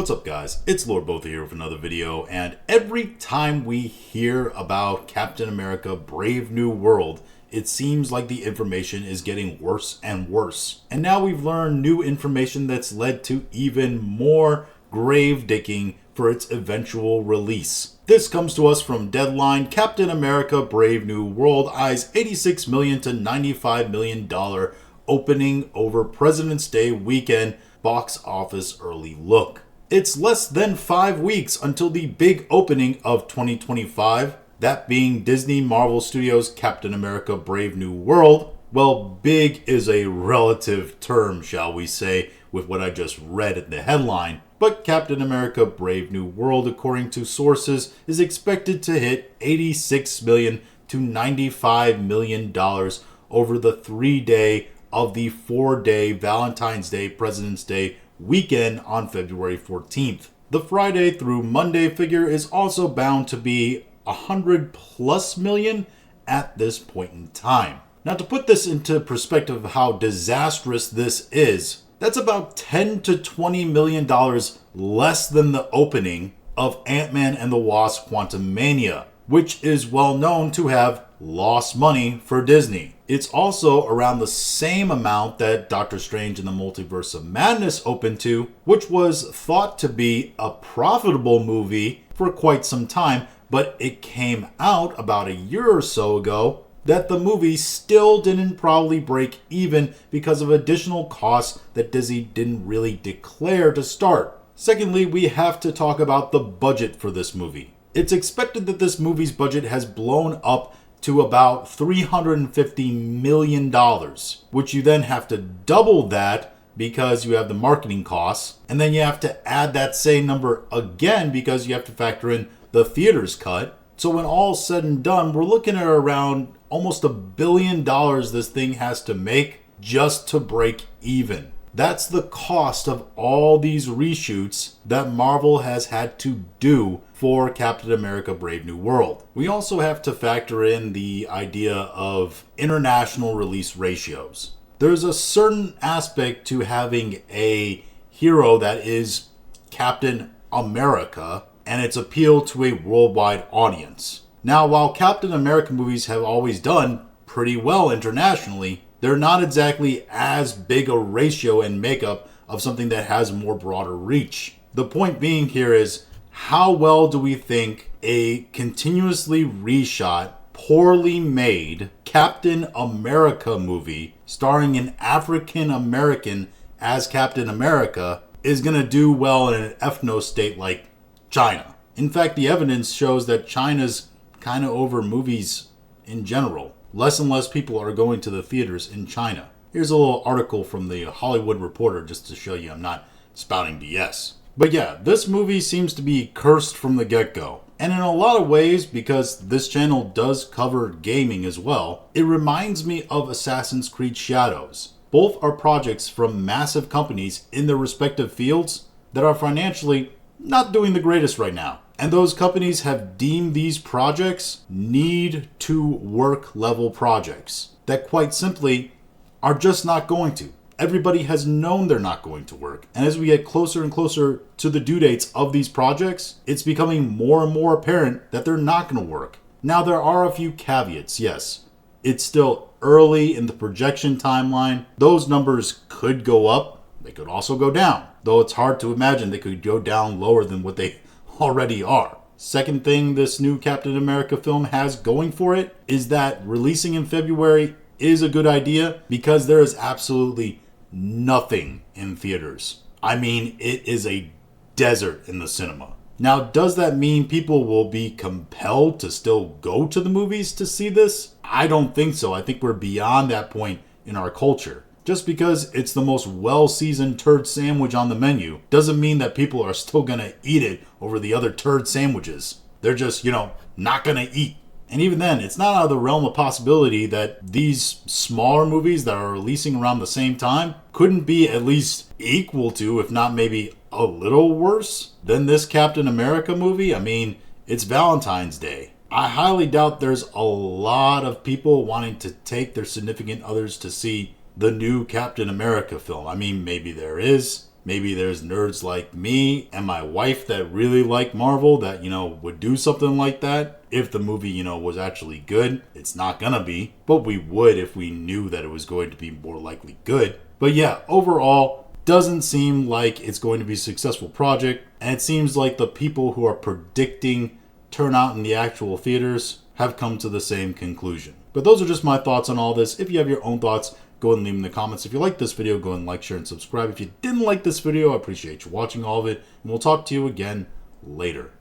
What's up, guys? It's Lord Botha here with another video, and every time we hear about Captain America Brave New World, it seems like the information is getting worse and worse. And now we've learned new information that's led to even more grave digging for its eventual release. This comes to us from Deadline. Captain America Brave New World eyes $86 million to $95 million opening over President's Day weekend box office early look. It's less than 5 weeks until the big opening of 2025, that being Disney Marvel Studios' Captain America Brave New World. Well, big is a relative term, shall we say, with what I just read in the headline. But Captain America Brave New World, according to sources, is expected to hit $86 million to $95 million over the 3-day of the 4-day Valentine's Day, President's Day weekend on February 14th. The Friday through Monday figure is also bound to be $100+ million at this point in time. Now, to put this into perspective of how disastrous this is, that's about $10 to $20 million less than the opening of Ant-Man and the Wasp: Quantumania, which is well known to have lost money for Disney. It's also around the same amount that Doctor Strange in the Multiverse of Madness opened to, which was thought to be a profitable movie for quite some time, but it came out about a year or so ago that the movie still didn't probably break even because of additional costs that Disney didn't really declare to start. Secondly, we have to talk about the budget for this movie. It's expected that this movie's budget has blown up to about $350 million, which you then have to double that because you have the marketing costs, and then you have to add that same number again because you have to factor in the theater's cut. So when all's said and done, we're looking at around almost $1 billion this thing has to make just to break even. That's the cost of all these reshoots that Marvel has had to do for Captain America Brave New World. We also have to factor in the idea of international release ratios. There's a certain aspect to having a hero that is Captain America and its appeal to a worldwide audience. Now, while Captain America movies have always done pretty well internationally, they're not exactly as big a ratio and makeup of something that has more broader reach. The point being here is, how well do we think a continuously reshot, poorly made Captain America movie starring an African American as Captain America is going to do well in an ethno state like China? In fact, the evidence shows that China's kind of over movies in general. Less and less people are going to the theaters in China. Here's a little article from the Hollywood Reporter just to show you I'm not spouting BS. But yeah, this movie seems to be cursed from the get-go. And in a lot of ways, because this channel does cover gaming as well, it reminds me of Assassin's Creed Shadows. Both are projects from massive companies in their respective fields that are financially not doing the greatest right now. And those companies have deemed these projects need to work level projects that quite simply are just not going to. Everybody has known they're not going to work. And as we get closer and closer to the due dates of these projects, it's becoming more and more apparent that they're not going to work. Now, there are a few caveats, yes. It's still early in the projection timeline. Those numbers could go up. They could also go down. Though it's hard to imagine they could go down lower than what they already are. Second thing this new Captain America film has going for it is that releasing in February is a good idea because there is absolutely nothing in theaters. I mean, it is a desert in the cinema. Now, does that mean people will be compelled to still go to the movies to see this? I don't think so. I think we're beyond that point in our culture. Just because it's the most well-seasoned turd sandwich on the menu doesn't mean that people are still going to eat it over the other turd sandwiches. They're just, not going to eat. And even then, it's not out of the realm of possibility that these smaller movies that are releasing around the same time couldn't be at least equal to, if not maybe a little worse than this Captain America movie. I mean, it's Valentine's Day. I highly doubt there's a lot of people wanting to take their significant others to see the new Captain America film. I mean, maybe there is, Maybe there's nerds like me and my wife that really like Marvel that, would do something like that if the movie, was actually good. It's not gonna be, but we would if we knew that it was going to be more likely good. But yeah, overall, doesn't seem like it's going to be a successful project, and it seems like the people who are predicting turnout in the actual theaters have come to the same conclusion. But those are just my thoughts on all this. If you have your own thoughts, go ahead and leave them in the comments. If you like this video, go ahead and like, share, and subscribe. If you didn't like this video, I appreciate you watching all of it, and we'll talk to you again later.